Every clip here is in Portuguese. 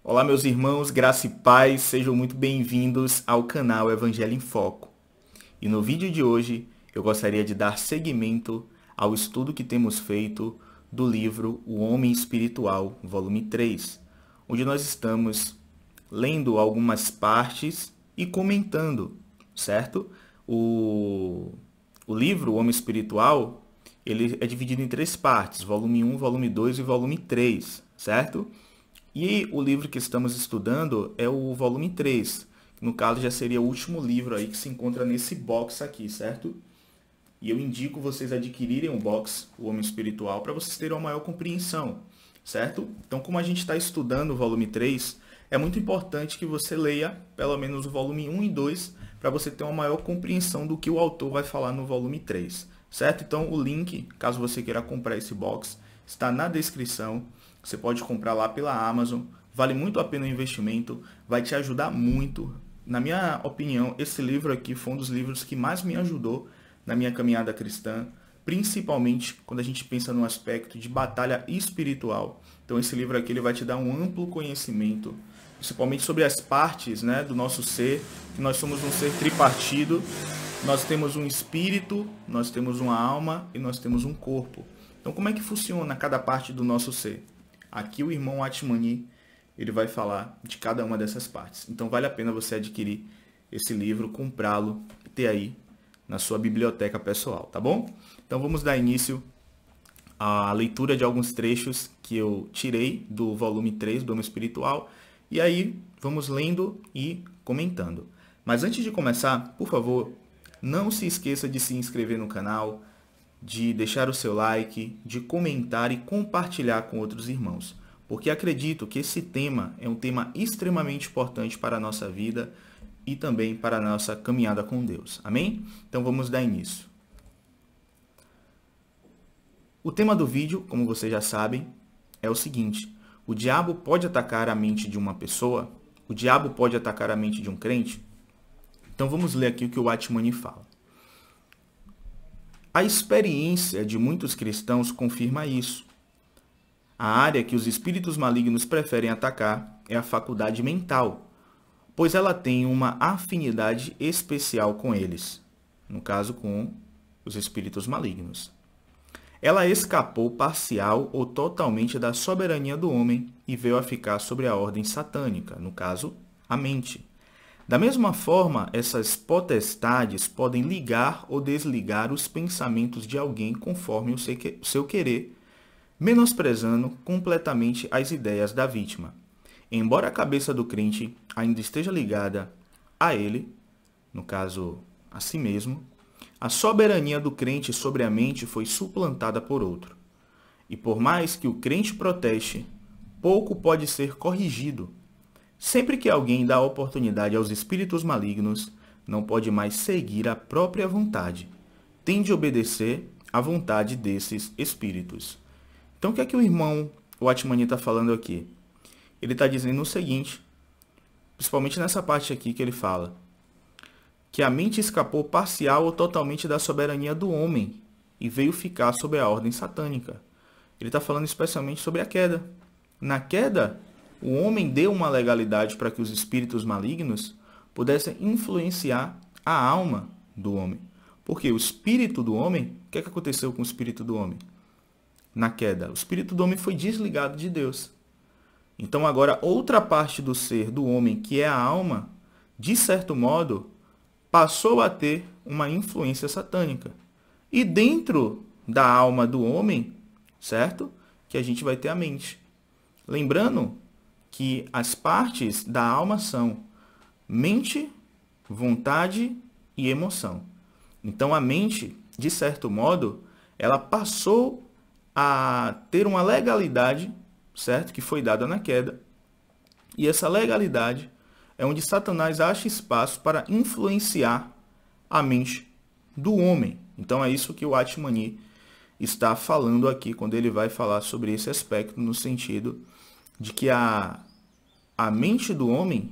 Olá, meus irmãos, graça e paz, sejam muito bem-vindos ao canal Evangelho em Foco. E no vídeo de hoje, eu gostaria de dar seguimento ao estudo que temos feito do livro O Homem Espiritual, volume 3, onde nós estamos lendo algumas partes e comentando, certo? O livro O Homem Espiritual, ele é dividido em 3 partes, volume 1, volume 2 e volume 3, certo? E o livro que estamos estudando é o volume 3, que no caso já seria o último livro aí que se encontra nesse box aqui, certo? E eu indico vocês adquirirem o box, o Homem Espiritual, para vocês terem uma maior compreensão, certo? Então, como a gente está estudando o volume 3, é muito importante que você leia pelo menos o volume 1 e 2, para você ter uma maior compreensão do que o autor vai falar no volume 3, certo? Então, o link, caso você queira comprar esse box, está na descrição. Você pode comprar lá pela Amazon, vale muito a pena o investimento, vai te ajudar muito. Na minha opinião, esse livro aqui foi um dos livros que mais me ajudou na minha caminhada cristã, principalmente quando a gente pensa no aspecto de batalha espiritual. Então esse livro aqui ele vai te dar um amplo conhecimento, principalmente sobre as partes, né, do nosso ser, que nós somos um ser tripartido, nós temos um espírito, nós temos uma alma e nós temos um corpo. Então como é que funciona cada parte do nosso ser? Aqui o irmão Atmani, ele vai falar de cada uma dessas partes. Então vale a pena você adquirir esse livro, comprá-lo e ter aí na sua biblioteca pessoal, tá bom? Então vamos dar início à leitura de alguns trechos que eu tirei do volume 3 do Homem Espiritual. E aí vamos lendo e comentando. Mas antes de começar, por favor, não se esqueça de se inscrever no canal, de deixar o seu like, de comentar e compartilhar com outros irmãos, porque acredito que esse tema é um tema extremamente importante para a nossa vida e também para a nossa caminhada com Deus. Amém? Então vamos dar início. O tema do vídeo, como vocês já sabem, é o seguinte: o diabo pode atacar a mente de uma pessoa? O diabo pode atacar a mente de um crente? Então vamos ler aqui o que o Atmani fala. A experiência de muitos cristãos confirma isso. A área que os espíritos malignos preferem atacar é a faculdade mental, pois ela tem uma afinidade especial com eles, no caso com os espíritos malignos. Ela escapou parcial ou totalmente da soberania do homem e veio a ficar sobre a ordem satânica, no caso, a mente. Da mesma forma, essas potestades podem ligar ou desligar os pensamentos de alguém conforme o seu querer, menosprezando completamente as ideias da vítima. Embora a cabeça do crente ainda esteja ligada a ele, no caso, a si mesmo, a soberania do crente sobre a mente foi suplantada por outro. E por mais que o crente proteste, pouco pode ser corrigido. Sempre que alguém dá oportunidade aos espíritos malignos, não pode mais seguir a própria vontade. Tem de obedecer à vontade desses espíritos. Então, o que é que o Atmani está falando aqui? Ele está dizendo o seguinte, principalmente nessa parte aqui que ele fala, que a mente escapou parcial ou totalmente da soberania do homem e veio ficar sob a ordem satânica. Ele está falando especialmente sobre a queda. Na queda, o homem deu uma legalidade para que os espíritos malignos pudessem influenciar a alma do homem. Porque o espírito do homem, o que aconteceu com o espírito do homem? Na queda, o espírito do homem foi desligado de Deus. Então agora outra parte do ser do homem, que é a alma, de certo modo, passou a ter uma influência satânica. E dentro da alma do homem, certo? Que a gente vai ter a mente. Lembrando que as partes da alma são mente, vontade e emoção. Então a mente, de certo modo, ela passou a ter uma legalidade, certo? Que foi dada na queda. E essa legalidade é onde Satanás acha espaço para influenciar a mente do homem. Então é isso que o Atmani está falando aqui, quando ele vai falar sobre esse aspecto, no sentido de que a mente do homem,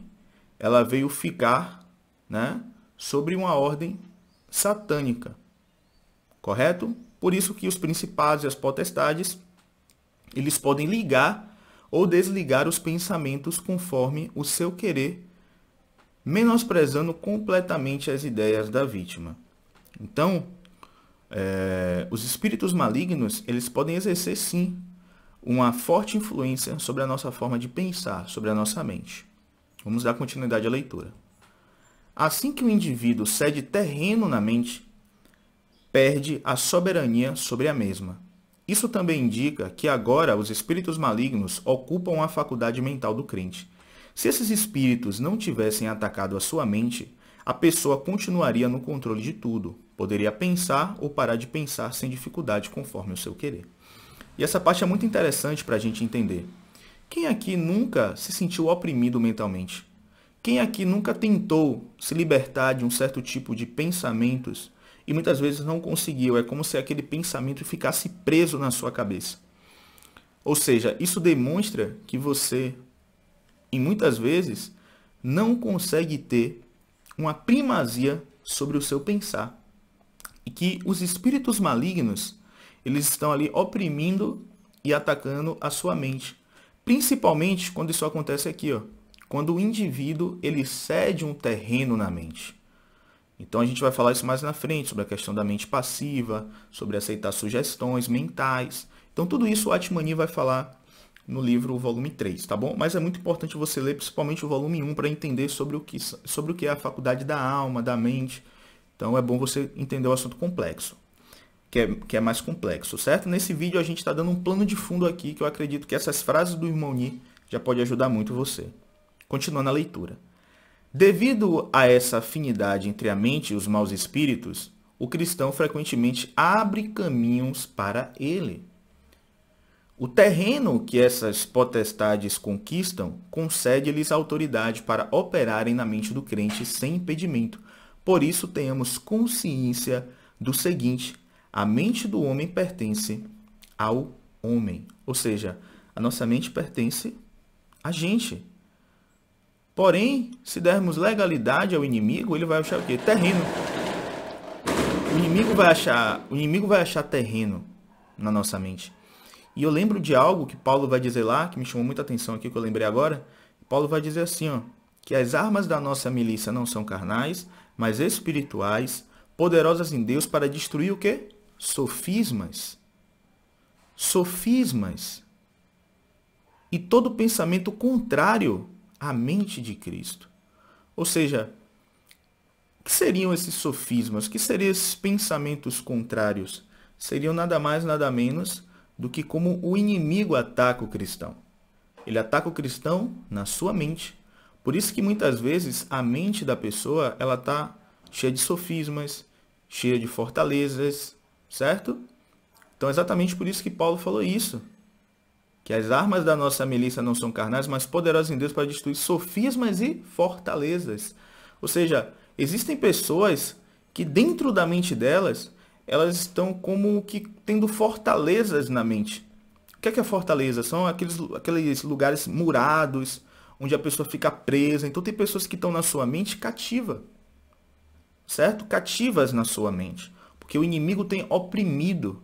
ela veio ficar, né, sobre uma ordem satânica. Correto? Por isso que os principados e as potestades, eles podem ligar ou desligar os pensamentos conforme o seu querer, menosprezando completamente as ideias da vítima. Então, os espíritos malignos, eles podem exercer, sim, uma forte influência sobre a nossa forma de pensar, sobre a nossa mente. Vamos dar continuidade à leitura. Assim que o indivíduo cede terreno na mente, perde a soberania sobre a mesma. Isso também indica que agora os espíritos malignos ocupam a faculdade mental do crente. Se esses espíritos não tivessem atacado a sua mente, a pessoa continuaria no controle de tudo. Poderia pensar ou parar de pensar sem dificuldade conforme o seu querer. E essa parte é muito interessante para a gente entender. Quem aqui nunca se sentiu oprimido mentalmente? Quem aqui nunca tentou se libertar de um certo tipo de pensamentos e muitas vezes não conseguiu? É como se aquele pensamento ficasse preso na sua cabeça. Ou seja, isso demonstra que você, e muitas vezes, não consegue ter uma primazia sobre o seu pensar. E que os espíritos malignos, eles estão ali oprimindo e atacando a sua mente. Principalmente quando isso acontece aqui, ó, quando o indivíduo ele cede um terreno na mente. Então a gente vai falar isso mais na frente, sobre a questão da mente passiva, sobre aceitar sugestões mentais. Então tudo isso o Atmani vai falar no livro, o volume 3, tá bom? Mas é muito importante você ler principalmente o volume 1 para entender sobre o que é a faculdade da alma, da mente. Então é bom você entender o assunto complexo, que é mais complexo, certo? Nesse vídeo a gente está dando um plano de fundo aqui, que eu acredito que essas frases do irmão Ni já pode ajudar muito você. Continuando a leitura. Devido a essa afinidade entre a mente e os maus espíritos, o cristão frequentemente abre caminhos para ele. O terreno que essas potestades conquistam concede-lhes autoridade para operarem na mente do crente sem impedimento. Por isso, tenhamos consciência do seguinte: a mente do homem pertence ao homem. Ou seja, a nossa mente pertence a gente. Porém, se dermos legalidade ao inimigo, ele vai achar o quê? Terreno. O inimigo vai achar terreno na nossa mente. E eu lembro de algo que Paulo vai dizer lá, que me chamou muita atenção aqui, que eu lembrei agora. Paulo vai dizer assim, ó, que as armas da nossa milícia não são carnais, mas espirituais, poderosas em Deus para destruir o quê? Sofismas. Sofismas. E todo pensamento contrário à mente de Cristo. Ou seja, o que seriam esses sofismas? O que seriam esses pensamentos contrários? Seriam nada mais, nada menos do que como o inimigo ataca o cristão. Ele ataca o cristão na sua mente. Por isso que muitas vezes a mente da pessoa ela está cheia de sofismas, cheia de fortalezas, certo? Então é exatamente por isso que Paulo falou isso. Que as armas da nossa milícia não são carnais, mas poderosas em Deus para destruir sofismas e fortalezas. Ou seja, existem pessoas que dentro da mente delas, elas estão como que tendo fortalezas na mente. O que é fortaleza? São aqueles lugares murados, onde a pessoa fica presa. Então tem pessoas que estão na sua mente cativa, certo? Cativas na sua mente. Porque o inimigo tem oprimido,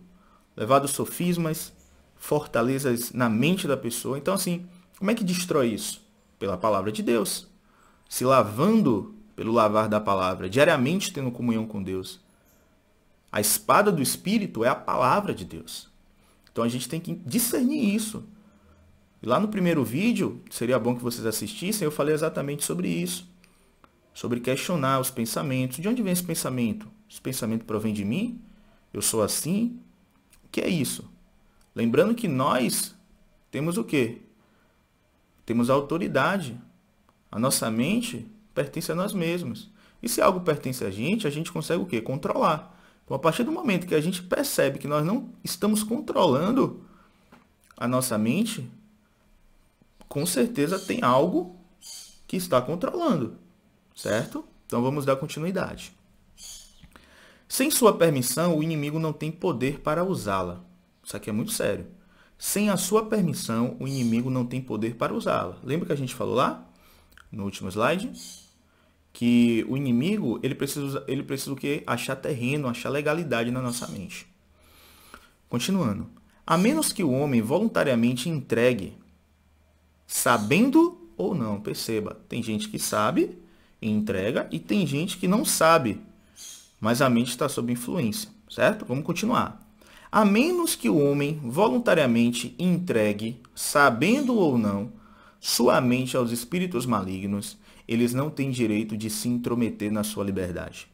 levado sofismas, fortalezas na mente da pessoa. Então assim, como é que destrói isso? Pela palavra de Deus. Se lavando pelo lavar da palavra, diariamente tendo comunhão com Deus. A espada do Espírito é a palavra de Deus. Então a gente tem que discernir isso. E lá no primeiro vídeo, seria bom que vocês assistissem, eu falei exatamente sobre isso. Sobre questionar os pensamentos. De onde vem esse pensamento? Esse pensamento provém de mim? Eu sou assim? O que é isso? Lembrando que nós temos o quê? Temos a autoridade. A nossa mente pertence a nós mesmos. E se algo pertence a gente consegue o quê? Controlar. Então, a partir do momento que a gente percebe que nós não estamos controlando a nossa mente, com certeza tem algo que está controlando, certo? Então, vamos dar continuidade. Sem sua permissão, o inimigo não tem poder para usá-la. Isso aqui é muito sério. Sem a sua permissão, o inimigo não tem poder para usá-la. Lembra que a gente falou lá, no último slide? Que o inimigo, ele precisa o quê? Achar terreno, achar legalidade na nossa mente. Continuando. A menos que o homem voluntariamente entregue sabendo ou não. Perceba, tem gente que sabe e entrega e tem gente que não sabe, mas a mente está sob influência, certo? Vamos continuar. A menos que o homem voluntariamente entregue, sabendo ou não, sua mente aos espíritos malignos, eles não têm direito de se intrometer na sua liberdade.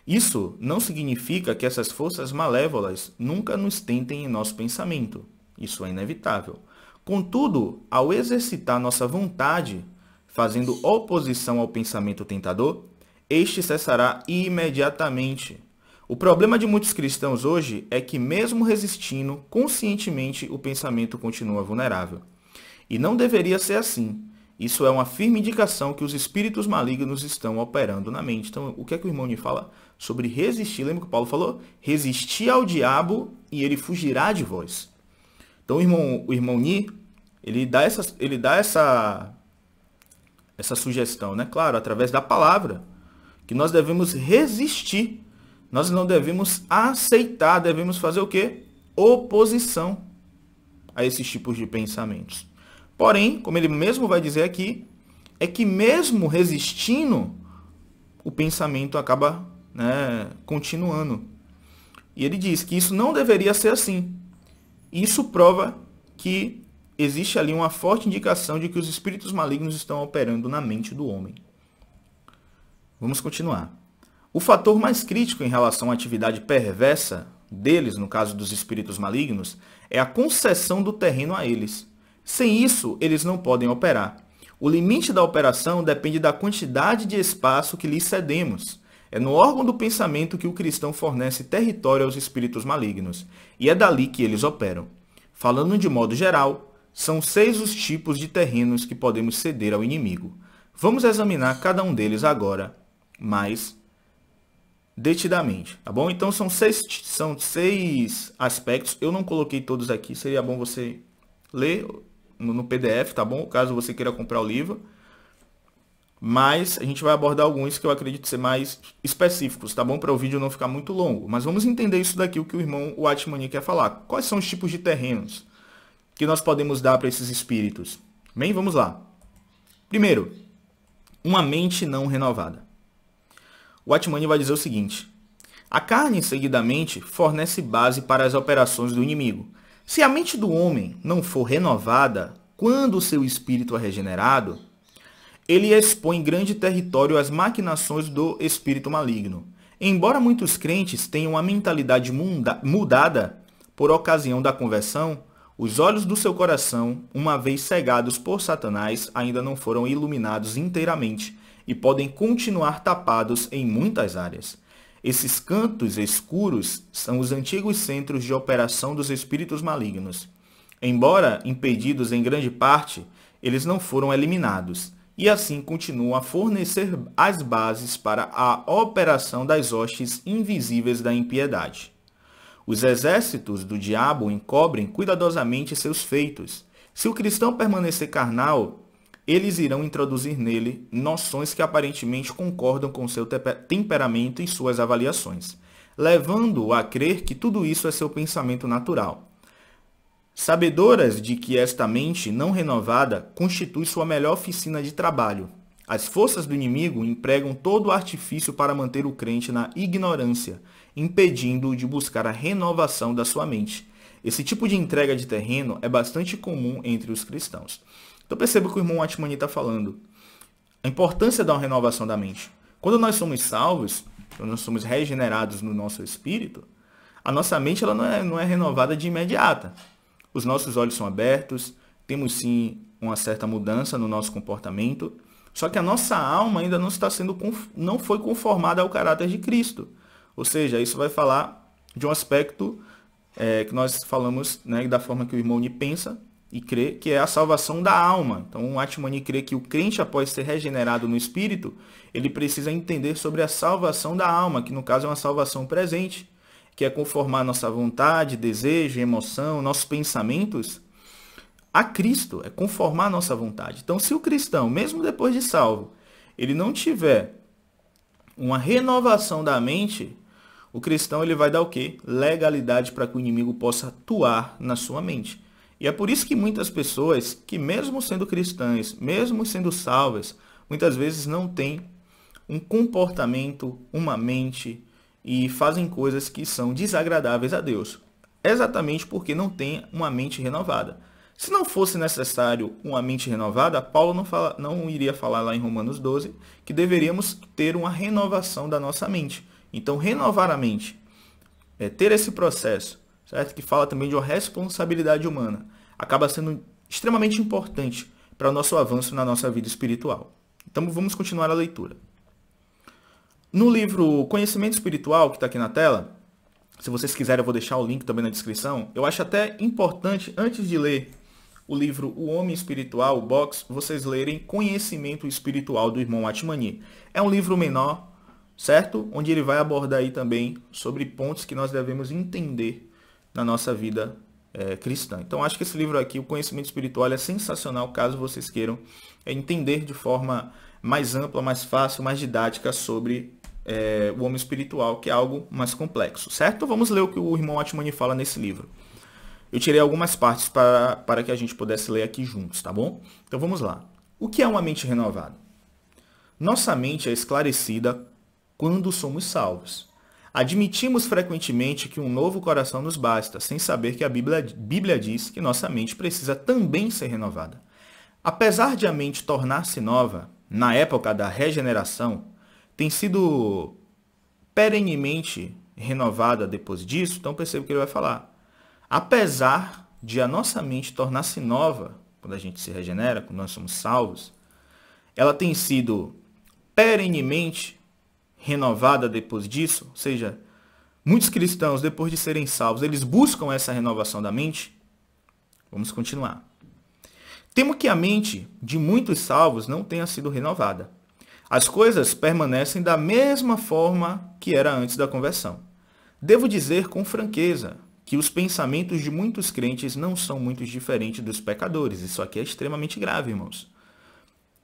Isso não significa que essas forças malévolas nunca nos tentem em nosso pensamento. Isso é inevitável. Contudo, ao exercitar nossa vontade, fazendo oposição ao pensamento tentador, este cessará imediatamente. O problema de muitos cristãos hoje é que, mesmo resistindo conscientemente, o pensamento continua vulnerável. E não deveria ser assim. Isso é uma firme indicação que os espíritos malignos estão operando na mente. Então, o que é que o irmão Ni fala sobre resistir? Lembra que o Paulo falou? Resistir ao diabo e ele fugirá de vós. Então, o irmão Ni, ele dá essa sugestão, né? Claro, através da palavra, que nós devemos resistir. Nós não devemos aceitar, devemos fazer o quê? Oposição a esses tipos de pensamentos. Porém, como ele mesmo vai dizer aqui, é que mesmo resistindo, o pensamento acaba, continuando. E ele diz que isso não deveria ser assim. Isso prova que existe ali uma forte indicação de que os espíritos malignos estão operando na mente do homem. Vamos continuar. O fator mais crítico em relação à atividade perversa deles, no caso dos espíritos malignos, é a concessão do terreno a eles. Sem isso, eles não podem operar. O limite da operação depende da quantidade de espaço que lhes cedemos. É no órgão do pensamento que o cristão fornece território aos espíritos malignos, e é dali que eles operam. Falando de modo geral, são 6 os tipos de terrenos que podemos ceder ao inimigo. Vamos examinar cada um deles agora, mais detidamente, tá bom? Então são seis aspectos. Eu não coloquei todos aqui, seria bom você ler no PDF, tá bom? Caso você queira comprar o livro. Mas a gente vai abordar alguns que eu acredito ser mais específicos, tá bom? Para o vídeo não ficar muito longo. Mas vamos entender isso daqui, o que o irmão Watchman quer falar. Quais são os tipos de terrenos que nós podemos dar para esses espíritos? Bem, vamos lá. Primeiro, uma mente não renovada. O Watchman vai dizer o seguinte: a carne, seguidamente, fornece base para as operações do inimigo. Se a mente do homem não for renovada, quando o seu espírito é regenerado, ele expõe grande território às maquinações do espírito maligno. Embora muitos crentes tenham a mentalidade mudada por ocasião da conversão, os olhos do seu coração, uma vez cegados por Satanás, ainda não foram iluminados inteiramente e podem continuar tapados em muitas áreas. Esses cantos escuros são os antigos centros de operação dos espíritos malignos. Embora impedidos em grande parte, eles não foram eliminados, e assim continuam a fornecer as bases para a operação das hostes invisíveis da impiedade. Os exércitos do diabo encobrem cuidadosamente seus feitos. Se o cristão permanecer carnal, eles irão introduzir nele noções que aparentemente concordam com seu temperamento e suas avaliações, levando-o a crer que tudo isso é seu pensamento natural. Sabedoras de que esta mente não renovada constitui sua melhor oficina de trabalho. As forças do inimigo empregam todo o artifício para manter o crente na ignorância, impedindo-o de buscar a renovação da sua mente. Esse tipo de entrega de terreno é bastante comum entre os cristãos. Então perceba o que o irmão Watchman está falando. A importância da renovação da mente. Quando nós somos salvos, quando nós somos regenerados no nosso espírito, a nossa mente ela não é renovada de imediata. Os nossos olhos são abertos, temos sim uma certa mudança no nosso comportamento, só que a nossa alma ainda não foi conformada ao caráter de Cristo. Ou seja, isso vai falar de um aspecto que nós falamos, da forma que o irmão Ni pensa e crê, que é a salvação da alma. Então, o Watchman crê que o crente, após ser regenerado no espírito, ele precisa entender sobre a salvação da alma, que no caso é uma salvação presente, que é conformar nossa vontade, desejo, emoção, nossos pensamentos a Cristo, é conformar nossa vontade. Então, se o cristão, mesmo depois de salvo, ele não tiver uma renovação da mente, o cristão ele vai dar o quê? Legalidade para que o inimigo possa atuar na sua mente. E é por isso que muitas pessoas, que mesmo sendo cristãs, mesmo sendo salvas, muitas vezes não têm um comportamento, uma mente e fazem coisas que são desagradáveis a Deus. Exatamente porque não têm uma mente renovada. Se não fosse necessário uma mente renovada, Paulo não iria falar lá em Romanos 12 que deveríamos ter uma renovação da nossa mente. Então, renovar a mente é ter esse processo, certo? Que fala também de uma responsabilidade humana. Acaba sendo extremamente importante para o nosso avanço na nossa vida espiritual. Então, vamos continuar a leitura. No livro Conhecimento Espiritual, que está aqui na tela, se vocês quiserem, eu vou deixar o link também na descrição. Eu acho até importante, antes de ler o livro O Homem Espiritual, o Box, vocês lerem Conhecimento Espiritual, do irmão Atmani. É um livro menor, certo? Onde ele vai abordar aí também sobre pontos que nós devemos entender na nossa vida cristã. Então, acho que esse livro aqui, O Conhecimento Espiritual, é sensacional, caso vocês queiram entender de forma mais ampla, mais fácil, mais didática sobre o homem espiritual, que é algo mais complexo, certo? Vamos ler o que o irmão Atmani fala nesse livro. Eu tirei algumas partes para que a gente pudesse ler aqui juntos, tá bom? Então vamos lá. O que é uma mente renovada? Nossa mente é esclarecida quando somos salvos. Admitimos frequentemente que um novo coração nos basta, sem saber que a Bíblia diz que nossa mente precisa também ser renovada. Apesar de a mente tornar-se nova, na época da regeneração, tem sido perenemente renovada depois disso, então perceba o que ele vai falar. Apesar de a nossa mente tornar-se nova, quando a gente se regenera, quando nós somos salvos, ela tem sido perenemente renovada depois disso, ou seja, muitos cristãos, depois de serem salvos, eles buscam essa renovação da mente. Vamos continuar. Temo que a mente de muitos salvos não tenha sido renovada. As coisas permanecem da mesma forma que era antes da conversão. Devo dizer com franqueza que os pensamentos de muitos crentes não são muito diferentes dos pecadores. Isso aqui é extremamente grave, irmãos.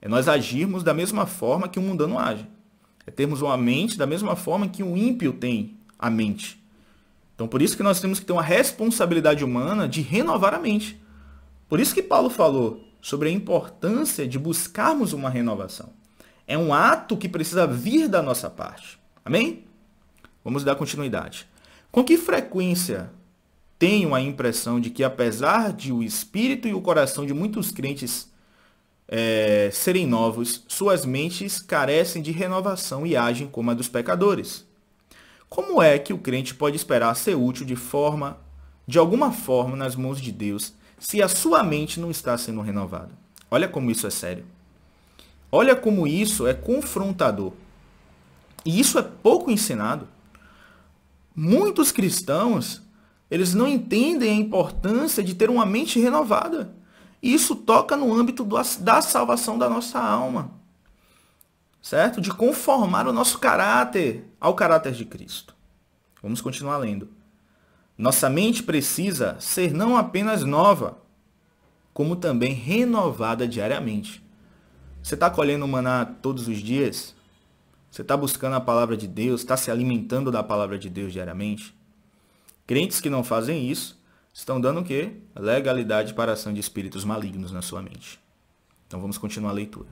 É nós agirmos da mesma forma que o mundano age. É termos uma mente da mesma forma que o ímpio tem a mente. Então, por isso que nós temos que ter uma responsabilidade humana de renovar a mente. Por isso que Paulo falou sobre a importância de buscarmos uma renovação. É um ato que precisa vir da nossa parte. Amém? Vamos dar continuidade. Com que frequência tenho a impressão de que, apesar de o espírito e o coração de muitos crentes serem novos, suas mentes carecem de renovação e agem como a dos pecadores? Como é que o crente pode esperar ser útil de alguma forma nas mãos de Deus, se a sua mente não está sendo renovada? Olha como isso é sério. Olha como isso é confrontador. E isso é pouco ensinado. Muitos cristãos, eles não entendem a importância de ter uma mente renovada. E isso toca no âmbito da salvação da nossa alma. Certo? De conformar o nosso caráter ao caráter de Cristo. Vamos continuar lendo. Nossa mente precisa ser não apenas nova, como também renovada diariamente. Você está colhendo maná todos os dias? Você está buscando a palavra de Deus? Está se alimentando da palavra de Deus diariamente? Crentes que não fazem isso estão dando o quê? Legalidade para a ação de espíritos malignos na sua mente. Então vamos continuar a leitura.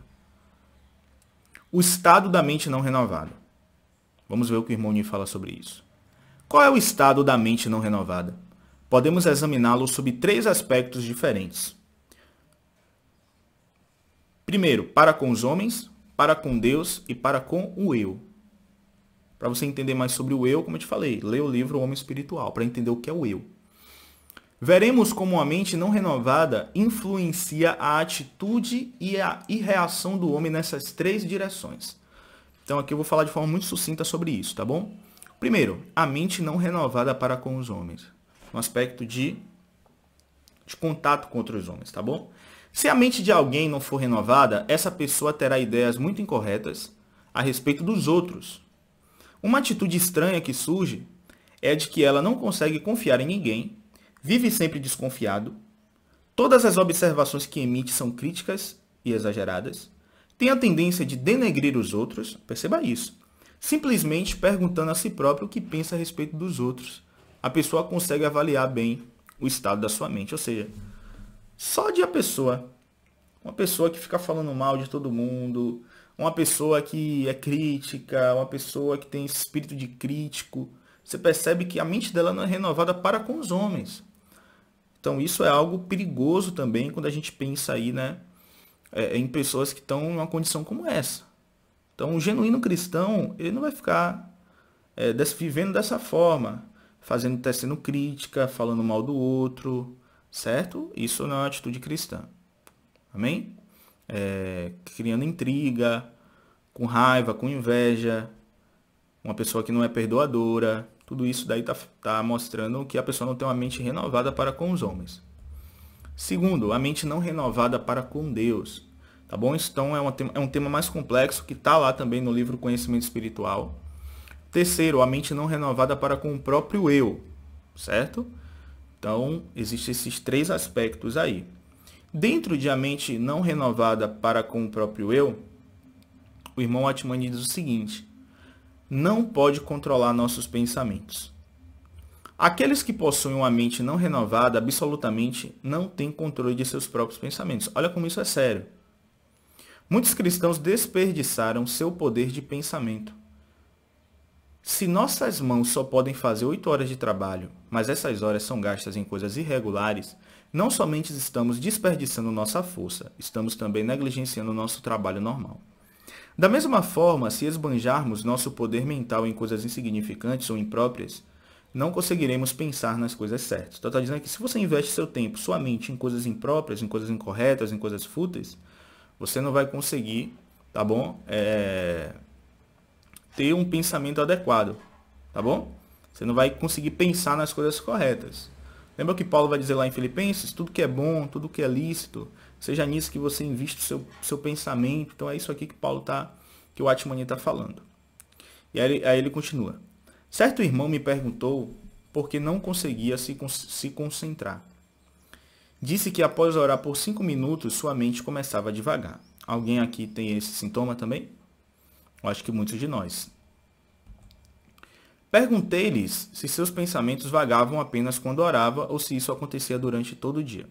O estado da mente não renovada. Vamos ver o que o irmão Ni fala sobre isso. Qual é o estado da mente não renovada? Podemos examiná-lo sob 3 aspectos diferentes. Primeiro, para com os homens, para com Deus e para com o eu. Para você entender mais sobre o eu, como eu te falei, lê o livro O Homem Espiritual, para entender o que é o eu. Veremos como a mente não renovada influencia a atitude e a reação do homem nessas 3 direções. Então aqui eu vou falar de forma muito sucinta sobre isso, tá bom? Primeiro, a mente não renovada para com os homens. Um aspecto de contato com outros homens, tá bom? Se a mente de alguém não for renovada, essa pessoa terá ideias muito incorretas a respeito dos outros. Uma atitude estranha que surge é a de que ela não consegue confiar em ninguém, vive sempre desconfiado, todas as observações que emite são críticas e exageradas, tem a tendência de denegrir os outros, perceba isso, simplesmente perguntando a si próprio o que pensa a respeito dos outros. A pessoa consegue avaliar bem o estado da sua mente, ou seja, Só de uma pessoa que fica falando mal de todo mundo, uma pessoa que é crítica, uma pessoa que tem esse espírito de crítico, você percebe que a mente dela não é renovada para com os homens. Então isso é algo perigoso também quando a gente pensa aí, né, em pessoas que estão em uma condição como essa. Então o genuíno cristão, ele não vai ficar vivendo dessa forma, tecendo crítica, falando mal do outro, certo? Isso não é uma atitude cristã. Amém? Criando intriga, com raiva, com inveja, uma pessoa que não é perdoadora, tudo isso daí tá mostrando que a pessoa não tem uma mente renovada para com os homens. Segundo, a mente não renovada para com Deus. Tá bom? Então é um tema mais complexo que está lá também no livro Conhecimento Espiritual. Terceiro, a mente não renovada para com o próprio eu, certo? Então, existem esses três aspectos aí. Dentro de a mente não renovada para com o próprio eu, o irmão Atmani diz o seguinte: não pode controlar nossos pensamentos. Aqueles que possuem uma mente não renovada, absolutamente não têm controle de seus próprios pensamentos. Olha como isso é sério. Muitos cristãos desperdiçaram seu poder de pensamento. Se nossas mãos só podem fazer 8 horas de trabalho, mas essas horas são gastas em coisas irregulares, não somente estamos desperdiçando nossa força, estamos também negligenciando nosso trabalho normal. Da mesma forma, se esbanjarmos nosso poder mental em coisas insignificantes ou impróprias, não conseguiremos pensar nas coisas certas. Então está dizendo que se você investe seu tempo, sua mente, em coisas impróprias, em coisas incorretas, em coisas fúteis, você não vai conseguir, tá bom? Ter um pensamento adequado, tá bom? Você não vai conseguir pensar nas coisas corretas. Lembra que Paulo vai dizer lá em Filipenses? Tudo que é bom, tudo que é lícito, seja nisso que você investe o seu pensamento. Então é isso aqui que o Atmani está falando. E aí ele continua. Certo irmão me perguntou por que não conseguia se concentrar. Disse que após orar por 5 minutos, sua mente começava a divagar. Alguém aqui tem esse sintoma também? Eu acho que muitos de nós. Perguntei-lhes se seus pensamentos vagavam apenas quando orava ou se isso acontecia durante todo o dia.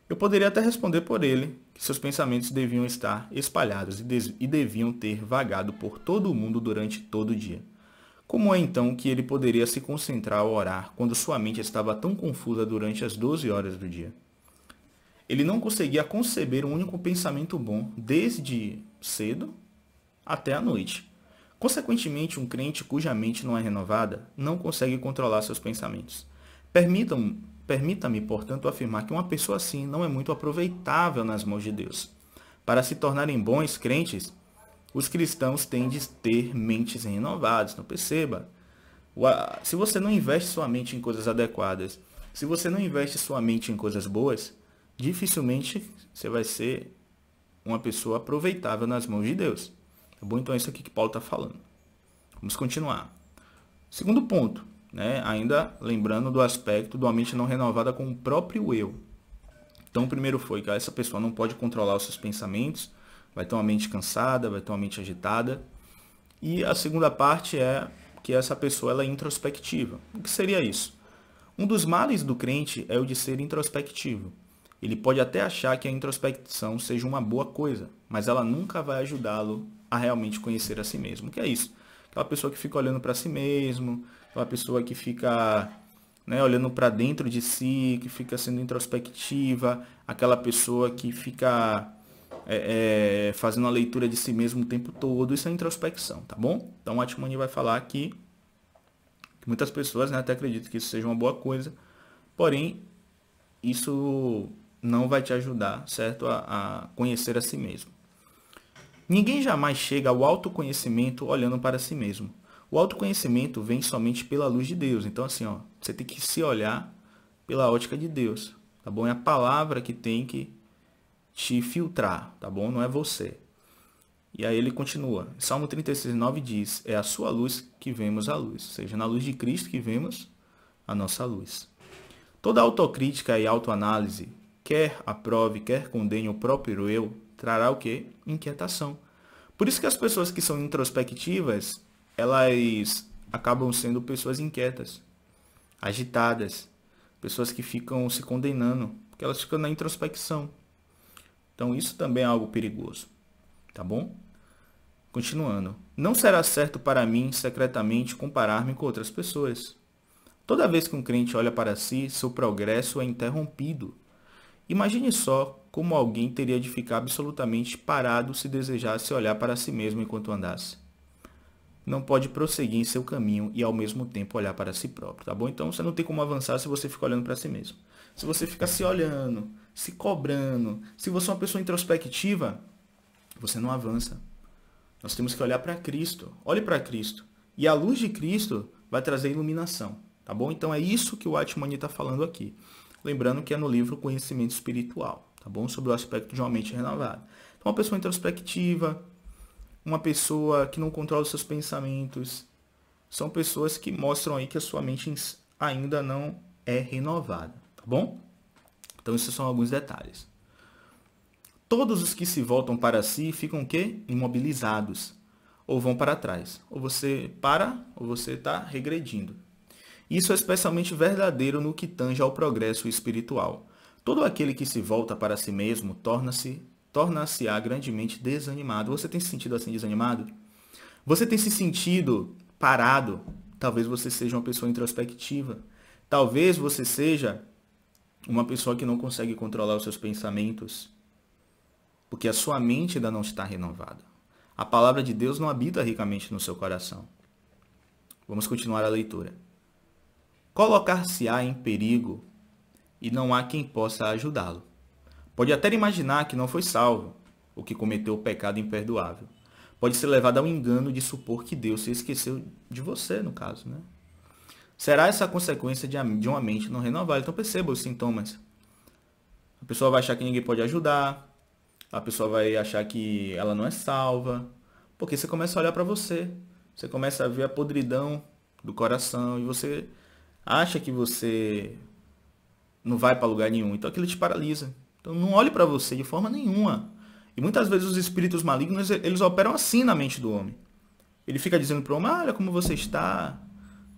Eu poderia até responder por ele que seus pensamentos deviam estar espalhados e deviam ter vagado por todo o mundo durante todo o dia. Como é então que ele poderia se concentrar ao orar quando sua mente estava tão confusa durante as 12 horas do dia? Ele não conseguia conceber um único pensamento bom desde cedo até a noite. Consequentemente, um crente cuja mente não é renovada não consegue controlar seus pensamentos. Permita-me, portanto, afirmar que uma pessoa assim não é muito aproveitável nas mãos de Deus. Para se tornarem bons crentes, os cristãos têm de ter mentes renovadas. Então perceba, se você não investe sua mente em coisas adequadas, se você não investe sua mente em coisas boas, dificilmente você vai ser uma pessoa aproveitável nas mãos de Deus. Tá bom? Então é isso aqui que Paulo está falando. Vamos continuar. Segundo ponto, né? Ainda lembrando do aspecto de uma mente não renovada com o próprio eu. Então o primeiro foi que essa pessoa não pode controlar os seus pensamentos, vai ter uma mente cansada, vai ter uma mente agitada. E a segunda parte é que essa pessoa ela é introspectiva. O que seria isso? Um dos males do crente é o de ser introspectivo. Ele pode até achar que a introspecção seja uma boa coisa, mas ela nunca vai ajudá-lo a realmente conhecer a si mesmo. O que é isso? Aquela pessoa que fica olhando para si mesmo, aquela pessoa que fica, né, olhando para dentro de si, que fica sendo introspectiva, aquela pessoa que fica fazendo a leitura de si mesmo o tempo todo. Isso é introspecção, tá bom? Então o Atmani vai falar aqui que muitas pessoas, né, até acreditam que isso seja uma boa coisa, porém isso não vai te ajudar, certo, a conhecer a si mesmo. Ninguém jamais chega ao autoconhecimento olhando para si mesmo. O autoconhecimento vem somente pela luz de Deus. Então, assim, você tem que se olhar pela ótica de Deus, tá bom? É a palavra que tem que te filtrar, tá bom? Não é você. E aí ele continua. Salmo 36:9 diz, é a sua luz que vemos a luz. Ou seja, na luz de Cristo que vemos a nossa luz. Toda autocrítica e autoanálise, quer aprove, quer condene o próprio eu, trará o quê? Inquietação. Por isso que as pessoas que são introspectivas, elas acabam sendo pessoas inquietas, agitadas, pessoas que ficam se condenando, porque elas ficam na introspecção. Então isso também é algo perigoso, tá bom? Continuando. Não será certo para mim, secretamente, comparar-me com outras pessoas. Toda vez que um crente olha para si, seu progresso é interrompido. Imagine só como alguém teria de ficar absolutamente parado se desejasse olhar para si mesmo enquanto andasse. Não pode prosseguir em seu caminho e ao mesmo tempo olhar para si próprio, tá bom? Então você não tem como avançar se você ficar olhando para si mesmo. Se você ficar se olhando, se cobrando, se você é uma pessoa introspectiva, você não avança. Nós temos que olhar para Cristo. Olhe para Cristo. E a luz de Cristo vai trazer iluminação, tá bom? Então é isso que o Atmani está falando aqui. Lembrando que é no livro Conhecimento Espiritual, tá bom? Sobre o aspecto de uma mente renovada. Então uma pessoa introspectiva, uma pessoa que não controla os seus pensamentos, são pessoas que mostram aí que a sua mente ainda não é renovada, tá bom? Então esses são alguns detalhes. Todos os que se voltam para si ficam o quê? Imobilizados, ou vão para trás. Ou você para, ou você está regredindo. Isso é especialmente verdadeiro no que tange ao progresso espiritual. Todo aquele que se volta para si mesmo torna-se-á grandemente desanimado. Você tem se sentido assim desanimado? Você tem se sentido parado? Talvez você seja uma pessoa introspectiva. Talvez você seja uma pessoa que não consegue controlar os seus pensamentos, porque a sua mente ainda não está renovada. A palavra de Deus não habita ricamente no seu coração. Vamos continuar a leitura. Colocar-se-á em perigo e não há quem possa ajudá-lo. Pode até imaginar que não foi salvo, ou que cometeu o pecado imperdoável. Pode ser levado ao engano de supor que Deus se esqueceu de você, no caso, né? Será essa a consequência de uma mente não renovada? Então perceba os sintomas. A pessoa vai achar que ninguém pode ajudar, a pessoa vai achar que ela não é salva, porque você começa a olhar para você, você começa a ver a podridão do coração e você acha que você não vai para lugar nenhum, então aquilo te paralisa. Então não olhe para você de forma nenhuma. E muitas vezes os espíritos malignos, eles operam assim na mente do homem. Ele fica dizendo para o homem, olha como você está,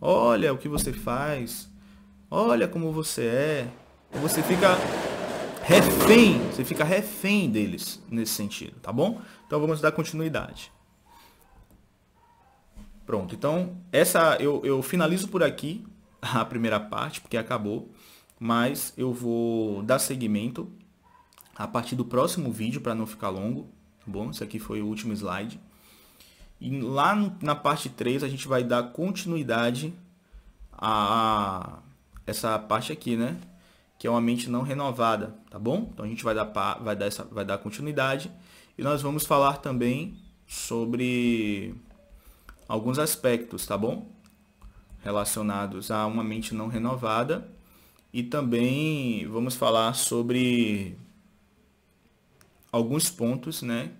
olha o que você faz, olha como você é. E você fica refém deles nesse sentido, tá bom? Então vamos dar continuidade. Pronto, então eu finalizo por aqui a primeira parte, porque acabou, mas eu vou dar seguimento a partir do próximo vídeo para não ficar longo, tá bom? Esse aqui foi o último slide. E lá na parte 3 a gente vai dar continuidade a essa parte aqui, né? Que é uma mente não renovada, tá bom? Então a gente vai dar continuidade e nós vamos falar também sobre alguns aspectos, tá bom? Relacionados a uma mente não renovada e também vamos falar sobre alguns pontos, né,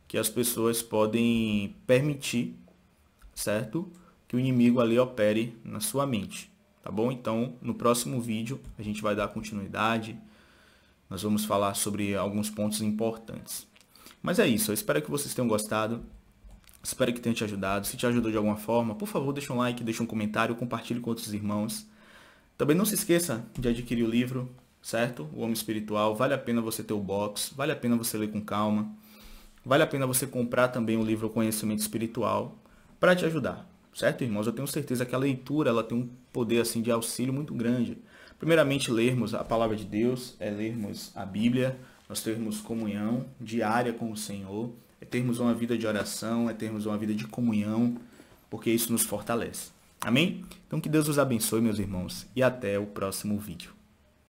que as pessoas podem permitir, certo? Que o inimigo ali opere na sua mente. Tá bom? Então, no próximo vídeo, a gente vai dar continuidade. Nós vamos falar sobre alguns pontos importantes. Mas é isso. Eu espero que vocês tenham gostado. Espero que tenha te ajudado. Se te ajudou de alguma forma, por favor, deixa um like, deixa um comentário, compartilhe com outros irmãos. Também não se esqueça de adquirir o livro, certo? O Homem Espiritual. Vale a pena você ter o box. Vale a pena você ler com calma. Vale a pena você comprar também o livro Conhecimento Espiritual para te ajudar. Certo, irmãos? Eu tenho certeza que a leitura ela tem um poder assim, de auxílio muito grande. Primeiramente, lermos a palavra de Deus, lermos a Bíblia, nós termos comunhão diária com o Senhor, termos uma vida de oração, termos uma vida de comunhão, porque isso nos fortalece. Amém? Então, que Deus os abençoe, meus irmãos, e até o próximo vídeo.